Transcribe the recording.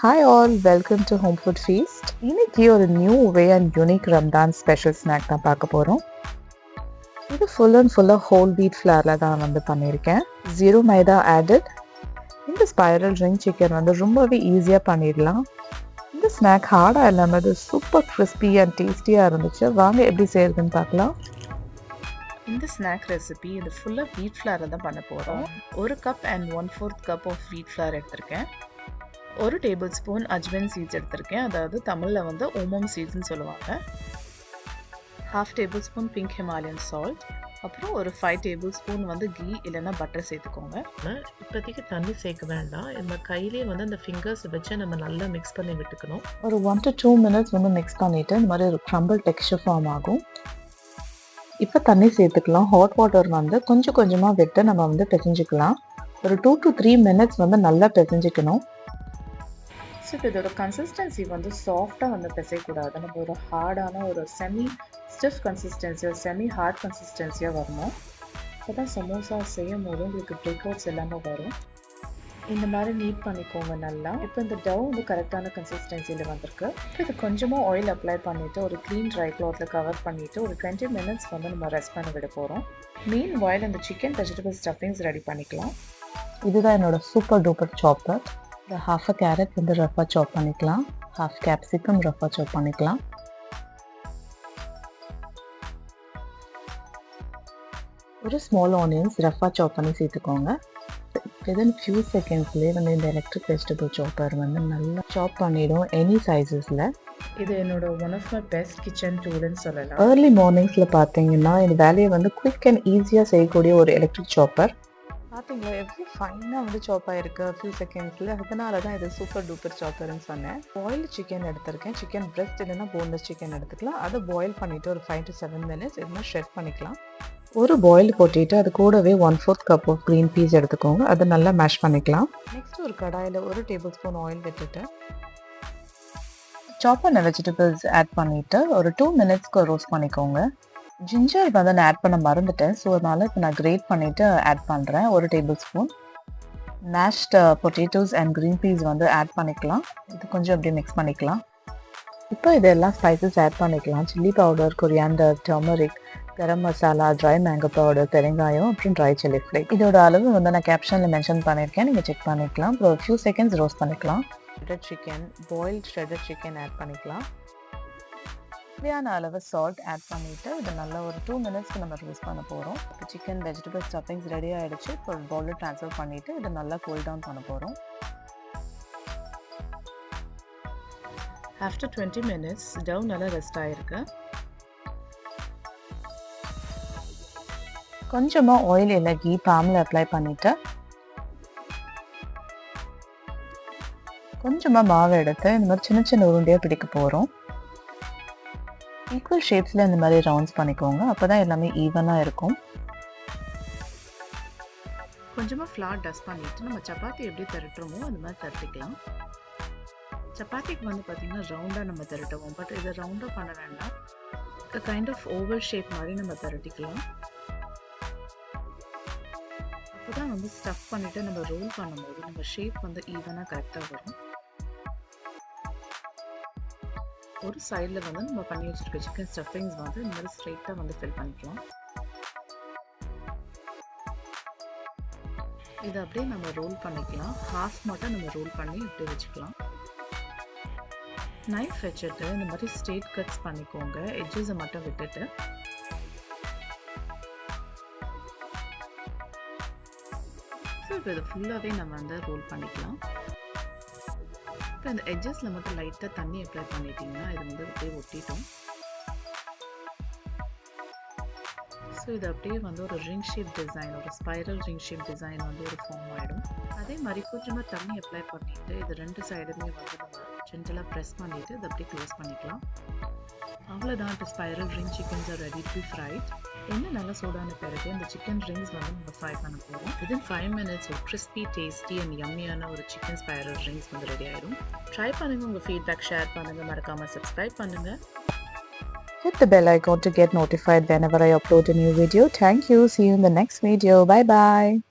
Hi all, welcome to Home Food Feast. இன்னைக்கு ஒரு new way and unique Ramadan special snack தான் பார்க்க போறோம். இது full whole wheat flourல தான் பண்ணிருக்கேன். Zero maida added. இந்த spiral ring chicken ரொம்பவே ஈஸியா பண்ணிடலாம். இந்த snack ஹார்டா இல்லாம சூப்பர் crispy and tasty-ஆ இருந்துச்சு. வாங்க எப்படி செய்யறதுன்னு பார்க்கலாம். இந்த ஸ்நாக் ரெசிபி இது ஃபுல்லாக வீட் ஃப்ளார் தான் பண்ண போகிறோம். 1 cup and 1/4 cup of wheat flour எடுத்திருக்கேன். 1 டேபிள் ஸ்பூன் அஜ்வன் சீட்ஸ் எடுத்திருக்கேன், அதாவது தமிழில் ஓமம் சீட்ஸ்ன்னு சொல்லுவாங்க. 1/2 table spoon pink Himalayan salt, அப்புறம் ஒரு 5 டேபிள் ஸ்பூன் கீ இல்லைன்னா பட்டர் சேர்த்துக்கோங்க. இப்போதைக்கு தண்ணி சேர்க்க வேண்டாம், இந்த கையிலே அந்த ஃபிங்கர்ஸ் வச்சு நம்ம நல்லா மிக்ஸ் பண்ணி விட்டுக்கணும். ஒரு 1 to 2 minutes மிக்ஸ் பண்ணிவிட்டு இந்த மாதிரி ஒரு க்ரம்பிள் டெக்ஸ்சர் ஃபார்ம் ஆகும். இப்போ தண்ணி சேர்த்துக்கலாம். ஹாட் வாட்டர் கொஞ்சம் கொஞ்சமாக விட்டு நம்ம பிசைஞ்சிக்கலாம். ஒரு 2 to 3 minutes நல்லா பிசைஞ்சிக்கணும். ஸோ இப்போ இதோட கன்சிஸ்டன்சி சாஃப்டாக பிசையக்கூடாது. நம்ம ஒரு ஹார்டான ஒரு செமி ஸ்டிஃப் கன்சிஸ்டன்சியோ செமி ஹார்ட் கன்சிஸ்டன்சியாக வரணும். அப்போ தான் சமோசா செய்யும் போது உங்களுக்கு பிரேக் அவுட்ஸ் இல்லாமல் வரும். இந்த மாதிரி நீட் பண்ணிக்கோங்க நல்லா. இப்போ இந்த டவ் கரெக்டான கன்சிஸ்டன்சியில் வந்திருக்கு. இப்போ இது கொஞ்சமாக ஆயில் அப்ளை பண்ணிவிட்டு ஒரு க்ளீன் ட்ரை கிளாத்தில் கவர் பண்ணிவிட்டு ஒரு 20 minutes நம்ம ரெஸ்ட் பண்ண விட போகிறோம். மீன் வாயில் இந்த சிக்கன் வெஜிடபிள் ஸ்டஃபிங்ஸ் ரெடி பண்ணிக்கலாம். இதுதான் என்னோட சூப்பர் டூப்பர் சாப்பர். இந்த 1/2 கேரட் ரஃபாக சாப் பண்ணிக்கலாம். 1/2 கேப்சிகம் ரஃபாக சாப் பண்ணிக்கலாம். ஒரு ஸ்மால் ஆனியன்ஸ் ரஃபாக சாப் பண்ணி சேர்த்துக்கோங்க. வித்தின் ஃபியூ செகண்ட்ஸ்லேயே இந்த எலக்ட்ரிக் வெஜிடபிள் சாப்பர் நல்லா சாப் பண்ணிடும் எனி சைஸஸில். இது என்னோட one of my best kitchen டூல்னு சொல்லலாம். ஏர்லி மார்னிங்ஸில் பார்த்தீங்கன்னா இந்த வேலையை குயிக் அண்ட் ஈஸியாக செய்யக்கூடிய ஒரு எலக்ட்ரிக் சாப்பர். பார்த்தீங்களா எவ்வளோ ஃபைனாக சாப் ஆகிருக்கு ஃபியூ செகண்ட்ஸில். அதனால தான் இது சூப்பர் டூப்பர் சாப்பர்னு சொன்னேன். பாயில்டு சிக்கன் எடுத்திருக்கேன். சிக்கன் பிரெஸ்ட் இல்லைன்னா போன்லெஸ் சிக்கன் எடுத்துக்கலாம். அதை பாயில் பண்ணிவிட்டு ஒரு 5 to 7 minutes இதுமாதிரி ஷ்ரெட் பண்ணிக்கலாம். ஒரு பாயில் போட்டுட்டு அது கூடவே 1/4 கப் ஆஃப் க்ரீன் பீஸ் எடுத்துக்கோங்க. அதை நல்லா மேஷ் பண்ணிக்கலாம். நெக்ஸ்ட் ஒரு கடாயில் 1 டேபிள் ஸ்பூன் ஆயில் விட்டுட்டு சாப் பண்ண வெஜிடபிள்ஸ் ஆட் பண்ணிவிட்டு ஒரு 2 minutesக்கு ரோஸ்ட் பண்ணிக்கோங்க. ஜிஞ்சர் நான் ஆட் பண்ண மறந்துட்டேன், ஸோ அதனால் இப்போ நான் கிரேட் பண்ணிவிட்டு ஆட் பண்ணுறேன். 1 tablespoon mashed potatoes and green peas add பண்ணிக்கலாம். இது கொஞ்சம் அப்படியே மிக்ஸ் பண்ணிக்கலாம். இப்போ இதெல்லாம் ஸ்பைசஸ் ஆட் பண்ணிக்கலாம். Chilli powder, coriander, turmeric, garam masala, dry mango powder, பெருங்காயம், அப்புறம் ட்ரை சில்லி ஃப்ளேக். இதோட அளவு நான் கேப்ஷனில் மென்ஷன் பண்ணியிருக்கேன், நீங்கள் செக் பண்ணிக்கலாம். அப்புறம் ஒரு ஃபியூ செகண்ட்ஸ் ரோஸ்ட் பண்ணிக்கலாம். Shredded chicken, boiled shredded chicken add பண்ணிக்கலாம். தேவையான அளவு சால்ட் ஆட் பண்ணிவிட்டு இதை நல்லா ஒரு 2 minutesக்கு நம்ம ரோஸ்ட் பண்ண போகிறோம். இப்போ சிக்கன் வெஜிடபிள் ஸ்டஃபிங்ஸ் ரெடி ஆகிடுச்சு. இப்போ ஒரு பவுலில் ட்ரான்ஸ்ஃபர் பண்ணிவிட்டு இதை நல்லா கூல் டவுன் பண்ண போகிறோம். ஆஃப்டர் 20 minutes டவ் நல்லா ரெஸ்ட் ஆகிருக்கு. கொஞ்சமாக ஆயில் இல்லை கீ பாமில் அப்ளை பண்ணிவிட்டு கொஞ்சமாக மாவு எடுத்து இந்த மாதிரி சின்ன சின்ன உருண்டையாக பிடிக்க போகிறோம். ஈக்குவல் ஷேப்ஸில் இந்த மாதிரி ரவுண்ட்ஸ் பண்ணிக்கோங்க. அப்போ தான் எல்லாமே ஈவனாக இருக்கும். கொஞ்சமாக ஃப்ளார் டஸ்ட் பண்ணிவிட்டு நம்ம சப்பாத்தி எப்படி திரட்டுறோமோ அந்த மாதிரி திரட்டிக்கலாம். சப்பாத்திக்கு பார்த்தீங்கன்னா ரவுண்டாக நம்ம திரட்டுவோம், பட் இதை ரவுண்டாக பண்ண வேண்டாம். கைண்ட் ஆஃப் ஓவல் ஷேப் மாதிரி நம்ம திரட்டிக்கலாம். அப்போ தான் ஸ்டஃப் பண்ணிவிட்டு நம்ம ரோல் பண்ணும்போது நம்ம ஷேப் ஈவனாக கரெக்டாக வரும். ஒரு சைடில் நம்ம பண்ணி வச்சுருக்க சிக்கன் ஸ்டஃபிங்ஸ் இந்த மாதிரி ஸ்ட்ரைட்டாக ஃபில் பண்ணிக்கலாம். இதை அப்படியே நம்ம ரோல் பண்ணிக்கலாம். ஹாஃப் மட்டும் நம்ம ரோல் பண்ணி இப்படி வச்சுக்கலாம். நைஃப் வச்சுட்டு இந்த மாதிரி ஸ்ட்ரெயிட் கட்ஸ் பண்ணிக்கோங்க, எட்ஜஸை மட்டும் விட்டுட்டு. ஸோ இப்போ இதை ஃபுல்லாகவே நம்ம ரோல் பண்ணிக்கலாம். இப்போ இந்த எட்ஜஸில் மட்டும் லைட்டாக தண்ணி அப்ளை பண்ணிட்டீங்கன்னா இது அப்படியே ஒட்டிட்டோம். ஸோ இது அப்படியே ஒரு ரிங் ஷேப் டிசைன், ஒரு ஸ்பைரல் ரிங் ஷேப் டிசைன் ஒரு ஃபார்ம் ஆகிடும். அதே மாதிரி கொஞ்சமாக தண்ணி அப்ளை பண்ணிவிட்டு இது 2 சைடுமே நம்ம ஜென்டலாக ப்ரெஸ் பண்ணிவிட்டு இதை அப்படியே க்ளோஸ் பண்ணிக்கலாம். அவ்வளோதான். இப்போ spiral ring chickens are ready to fried. எண்ணெய் நல்லா சூடான பிறகு இந்த சிக்கன் ரிங்ஸ் நம்ம ஃப்ரை பண்ண போகிறோம். வித்தின் 5 minutes ஒரு கிறிஸ்பி, டேஸ்டி அண்ட் யம்மியான ஒரு சிக்கன் ஸ்பைரல் ரிங்ஸ் ரெடி ஆகிடும். ட்ரை பண்ணுங்கள், உங்கள் ஃபீட்பேக் ஷேர் பண்ணுங்கள், மறக்காமல் சப்ஸ்கிரைப் பண்ணுங்கள். Hit the bell icon to get notified whenever I upload a new video. Thank you. See you in the next video. Bye bye.